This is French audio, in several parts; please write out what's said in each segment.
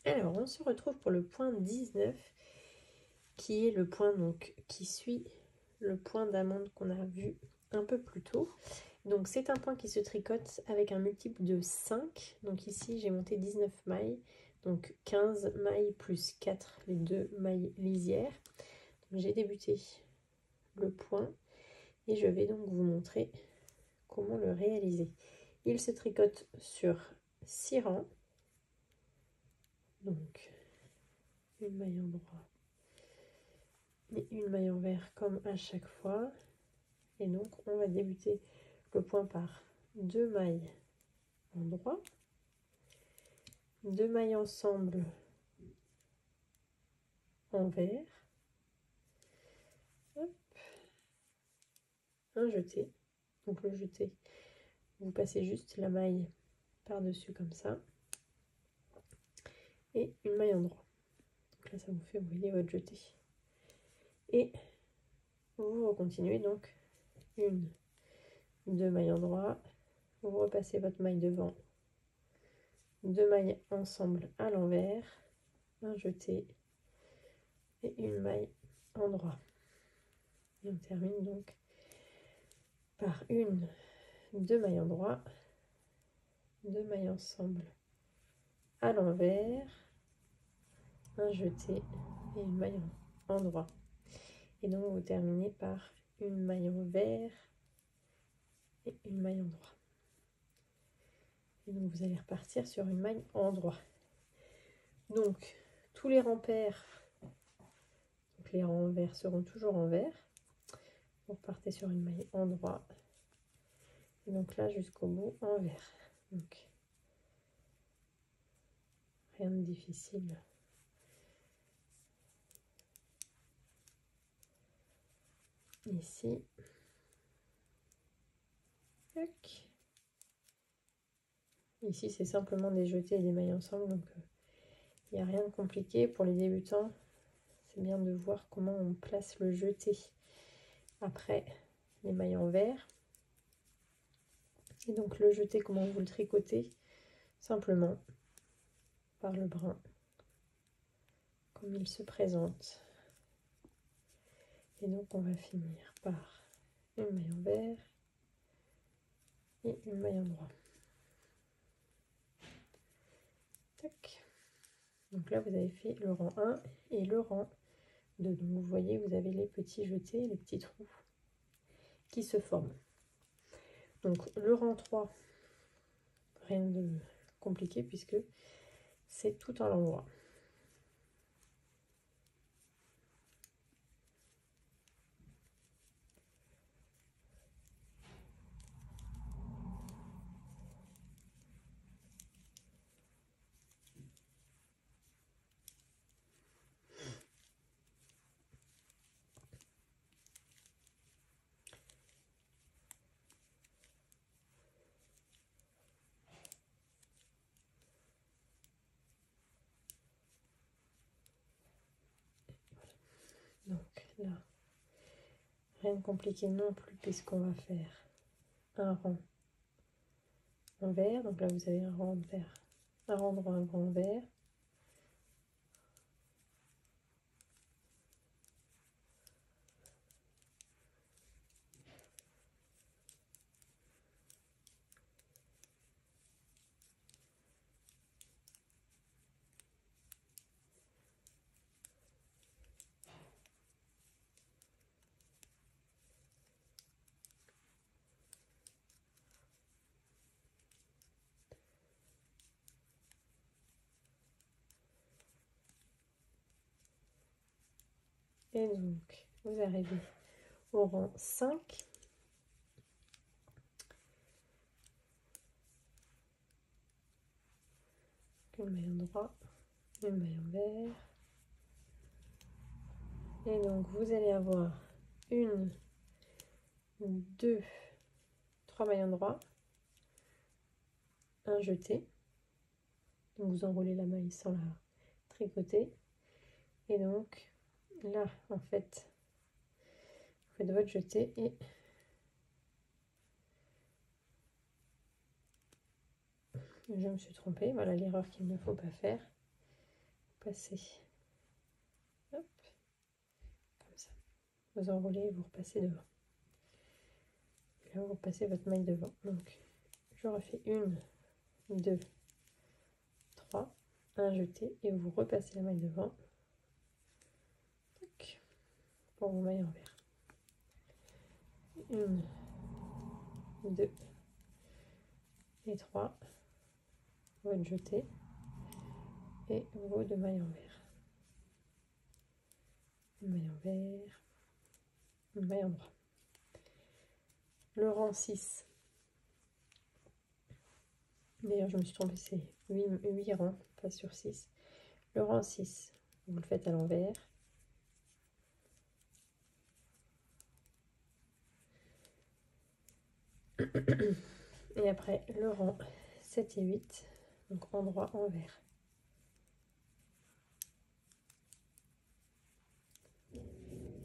Alors, on se retrouve pour le point 19, qui est le point donc qui suit le point d'amande qu'on a vu un peu plus tôt. Donc c'est un point qui se tricote avec un multiple de 5. Donc ici j'ai monté 19 mailles, donc 15 mailles plus 4, les 2 mailles lisières. J'ai débuté le point et je vais donc vous montrer comment le réaliser. Il se tricote sur 6 rangs, donc une maille en droit et une maille envers comme à chaque fois. Et donc on va débuter le point par 2 mailles en droit, 2 mailles ensemble envers, hop, un jeté. Donc le jeté, vous passez juste la maille par dessus comme ça et une maille en droit. Donc là ça vous fait, vous voyez, votre jeté. Et vous continuez donc une, 2 mailles en droit, vous repassez votre maille devant, 2 mailles ensemble à l'envers, un jeté et une maille en droit. Et on termine donc par une, 2 mailles en droit, 2 mailles ensemble à l'envers, un jeté et une maille en droit. Et donc vous terminez par une maille envers et une maille en droit. Et donc vous allez repartir sur une maille en droit. Donc tous les rangs pairs, donc les rangs envers seront toujours en vert. Vous repartez sur une maille en droit. Et donc là jusqu'au bout en vert. Donc rien de difficile. Ici. Tac. Ici c'est simplement des jetés et des mailles ensemble. Donc il n'y a rien de compliqué. Pour les débutants, c'est bien de voir comment on place le jeté après les mailles en vert. Et donc le jeté, comment vous le tricotez? Simplement par le brin, comme il se présente. Et donc on va finir par une maille en vert et une maille en droit. Tac. Donc là vous avez fait le rang 1 et le rang 2. Donc vous voyez, vous avez les petits jetés, les petits trous qui se forment. Donc le rang 3, rien de compliqué puisque c'est tout à l'endroit. Donc là, rien de compliqué non plus puisqu'on va faire un rang en vert. Donc là vous avez un rang vert, un rang droit, un rang vert. Et donc vous arrivez au rang 5. Une maille en droit, une maille en vert. Et donc vous allez avoir une, 2, 3 mailles en droit, un jeté. Donc vous enroulez la maille sans la tricoter. Et donc là, en fait, vous faites votre jeté et je me suis trompée. Voilà l'erreur qu'il ne faut pas faire. passez, hop, comme ça. Vous enroulez et vous repassez devant. Et là, vous repassez votre maille devant. Donc, je refais 1, 2, 3, un jeté et vous repassez la maille devant. Tac, pour vos mailles envers. 1, 2 et 3, votre jeté et vos 2 mailles envers. Une maille envers, une maille endroit. Le rang 6. D'ailleurs, je me suis trompée, c'est 8 rangs, pas sur 6. Le rang 6, vous le faites à l'envers. Et après, le rang 7 et 8, donc endroit envers.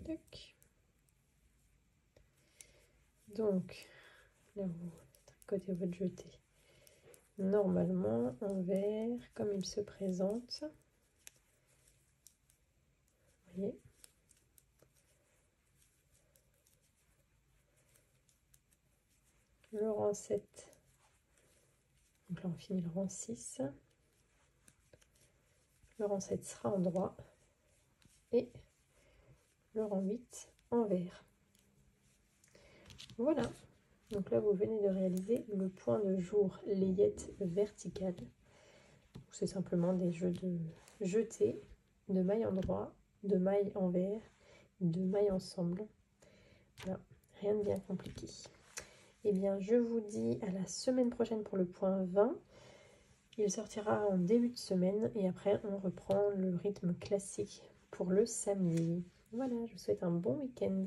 Tac. Donc, là, vous tricotez votre jeté normalement envers, comme il se présente. Vous voyez ? Le rang 7. Donc là, on finit le rang 6. Le rang 7 sera en droit. Et le rang 8 en vert. Voilà. Donc là, vous venez de réaliser le point de jour layette verticale. C'est simplement des jeux de jetés, de mailles en droit, de mailles en vert, de mailles ensemble. Voilà. Rien de bien compliqué. Eh bien, je vous dis à la semaine prochaine pour le point 20. Il sortira en début de semaine et après, on reprend le rythme classique pour le samedi. Voilà, je vous souhaite un bon week-end.